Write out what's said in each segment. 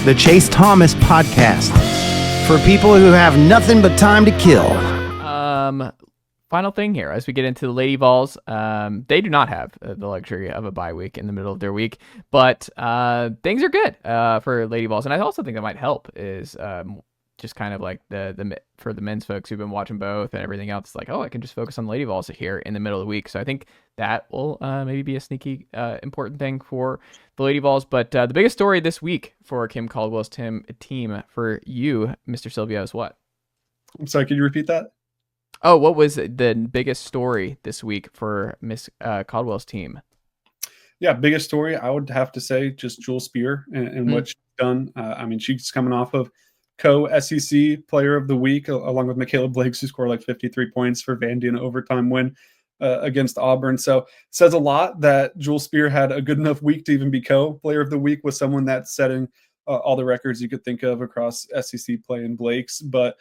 the Chase Thomas Podcast, for people who have nothing but time to kill. Final thing here, as we get into the Lady Vols, they do not have the luxury of a bye week in the middle of their week, but things are good for Lady Vols, and I also think that might help is just kind of like for the men's folks who've been watching both and everything else, like, oh, I can just focus on Lady Vols here in the middle of the week. So I think that will maybe be a sneaky important thing for the Lady Vols. But the biggest story this week for Kim Caldwell's team for you, Mr. Sylvia, is what? I'm sorry, could you repeat that? Oh, what was the biggest story this week for Miss Caldwell's team? Yeah, biggest story, I would have to say just Zee Spear and what she's done. I mean, she's coming off of co-SEC Player of the Week, along with Michaela Blakes, who scored like 53 points for Vandy in an overtime win against Auburn. So it says a lot that Zee Spear had a good enough week to even be co-Player of the Week with someone that's setting all the records you could think of across SEC play in Blakes. But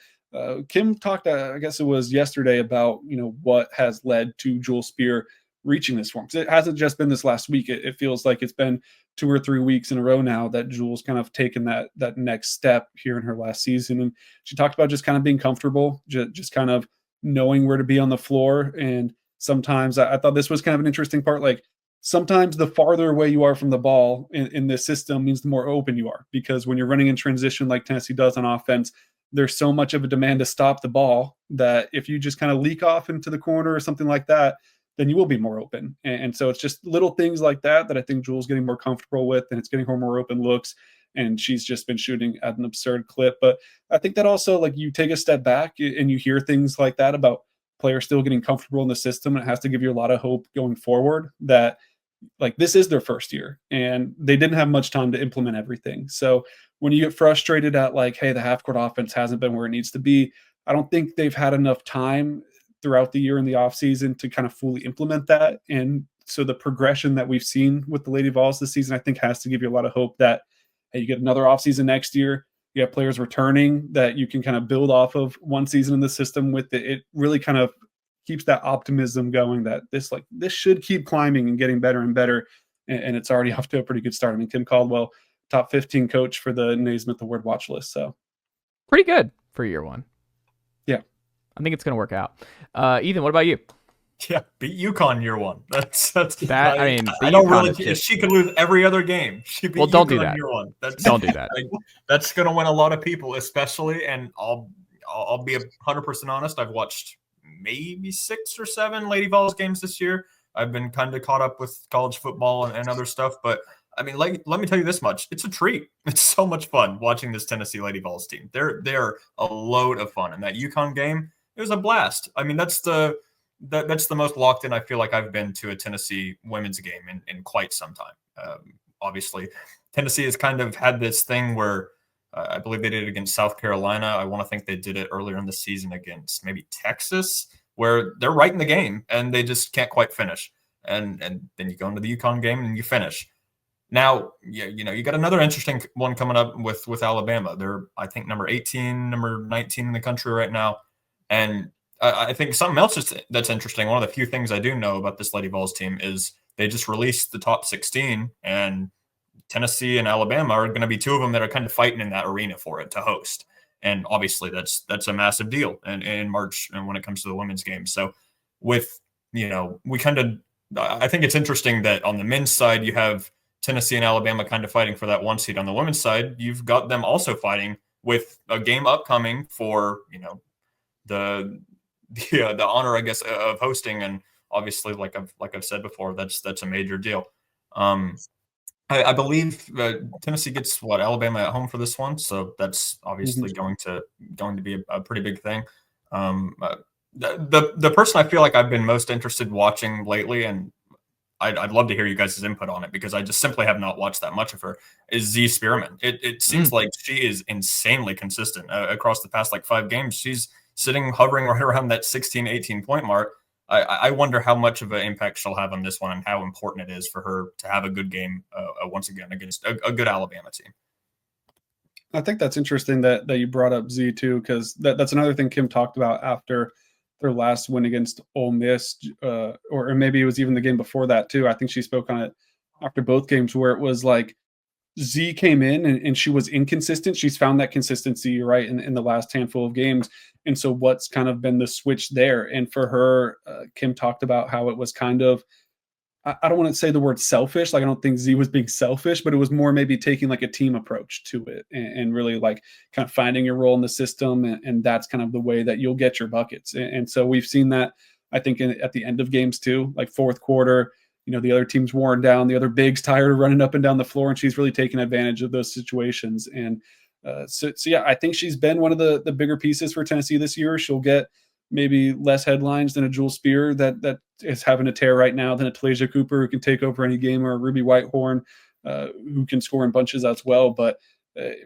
Kim talked, I guess it was yesterday, about what has led to Zee Spear reaching this form. It hasn't just been this last week. It feels like it's been 2 or 3 weeks in a row now that Jules kind of taken that next step here in her last season. And she talked about just kind of being comfortable, just kind of knowing where to be on the floor. And sometimes I thought this was kind of an interesting part. Like sometimes the farther away you are from the ball in this system means the more open you are, because when you're running in transition like Tennessee does on offense, there's so much of a demand to stop the ball that if you just kind of leak off into the corner or something like that, then you will be more open. And so it's just little things like that I think Jules getting more comfortable with, and it's getting her more open looks. And she's just been shooting at an absurd clip. But I think that also, like, you take a step back and you hear things like that about players still getting comfortable in the system, and it has to give you a lot of hope going forward that, like, this is their first year and they didn't have much time to implement everything. So when you get frustrated at, like, hey, the half court offense hasn't been where it needs to be, I don't think they've had enough time throughout the year in the offseason to kind of fully implement that. And so the progression that we've seen with the Lady Vols this season, I think, has to give you a lot of hope that, hey, you get another offseason next year, you have players returning that you can kind of build off of one season in the system with. It really kind of keeps that optimism going that this should keep climbing and getting better and better. And it's already off to a pretty good start. I mean, Kim Caldwell, top 15 coach for the Naismith Award watch list. So pretty good for year one. Yeah. I think it's going to work out. Ethan, what about you? Yeah, beat UConn year one. That's that. I mean, I don't really. Just, she could lose every other game. She beat don't UConn do that. Year one. Don't do that. That's going to win a lot of people, especially. And I'll be 100% honest. I've watched maybe 6 or 7 Lady Vols games this year. I've been kind of caught up with college football and other stuff, but I mean, like, let me tell you this much: it's a treat. It's so much fun watching this Tennessee Lady Vols team. They're a load of fun, and that UConn game, it was a blast. I mean, that's the most locked in I feel like I've been to a Tennessee women's game in quite some time. Obviously, Tennessee has kind of had this thing where I believe they did it against South Carolina. I want to think they did it earlier in the season against maybe Texas, where they're right in the game and they just can't quite finish. And then you go into the UConn game and you finish. Now, you got another interesting one coming up with Alabama. They're, I think, number 18, number 19 in the country right now. And I think something else that's interesting, one of the few things I do know about this Lady Vols team is they just released the top 16, and Tennessee and Alabama are going to be 2 of them that are kind of fighting in that arena for it to host. And obviously that's a massive deal in March and when it comes to the women's game. So with, I think it's interesting that on the men's side, you have Tennessee and Alabama kind of fighting for that 1 seed. On the women's side, you've got them also fighting with a game upcoming for, the honor, I guess, of hosting. And obviously, like I've said before, that's a major deal. I believe Tennessee gets Alabama at home for this one, so that's obviously going to be a pretty big thing. The person I feel like I've been most interested watching lately, and I'd love to hear you guys' input on it because I just simply have not watched that much of her, is Zee Spearman. It seems like she is insanely consistent across the past 5 games. She's hovering right around that 16, 18 point mark. I wonder how much of an impact she'll have on this one and how important it is for her to have a good game once again against a good Alabama team. I think that's interesting that you brought up Z too, because that's another thing Kim talked about after their last win against Ole Miss, or maybe it was even the game before that too. I think she spoke on it after both games, where it was like Zee came in and she was inconsistent. She's found that consistency, right, in the last handful of games. And so what's kind of been the switch there? And for her, Kim talked about how it was kind of, I don't want to say the word selfish. Like, I don't think Zee was being selfish, but it was more maybe taking like a team approach to it and really like kind of finding your role in the system. And that's kind of the way that you'll get your buckets. And so we've seen that, I think, at the end of games too, like fourth quarter, the other team's worn down, the other big's tired of running up and down the floor, and she's really taking advantage of those situations. And so yeah, I think she's been one of the bigger pieces for Tennessee this year. She'll get maybe less headlines than a Jewel Spear that is having a tear right now, than a Talaysia Cooper who can take over any game, or a Ruby Whitehorn who can score in bunches as well. But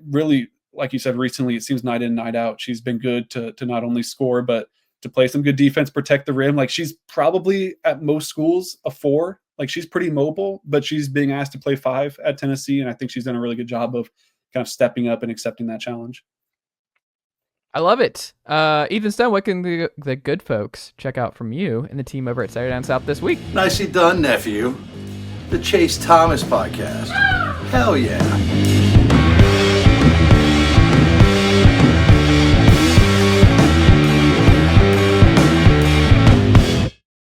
really, like you said, recently it seems night in, night out, she's been good to not only score, but to play some good defense, protect the rim. Like, she's probably at most schools a 4. Like, she's pretty mobile, but she's being asked to play 5 at Tennessee. And I think she's done a really good job of kind of stepping up and accepting that challenge. I love it. Ethan Stone, what can the good folks check out from you and the team over at Saturday Down South this week? Nicely done, nephew. The Chase Thomas Podcast. Hell yeah.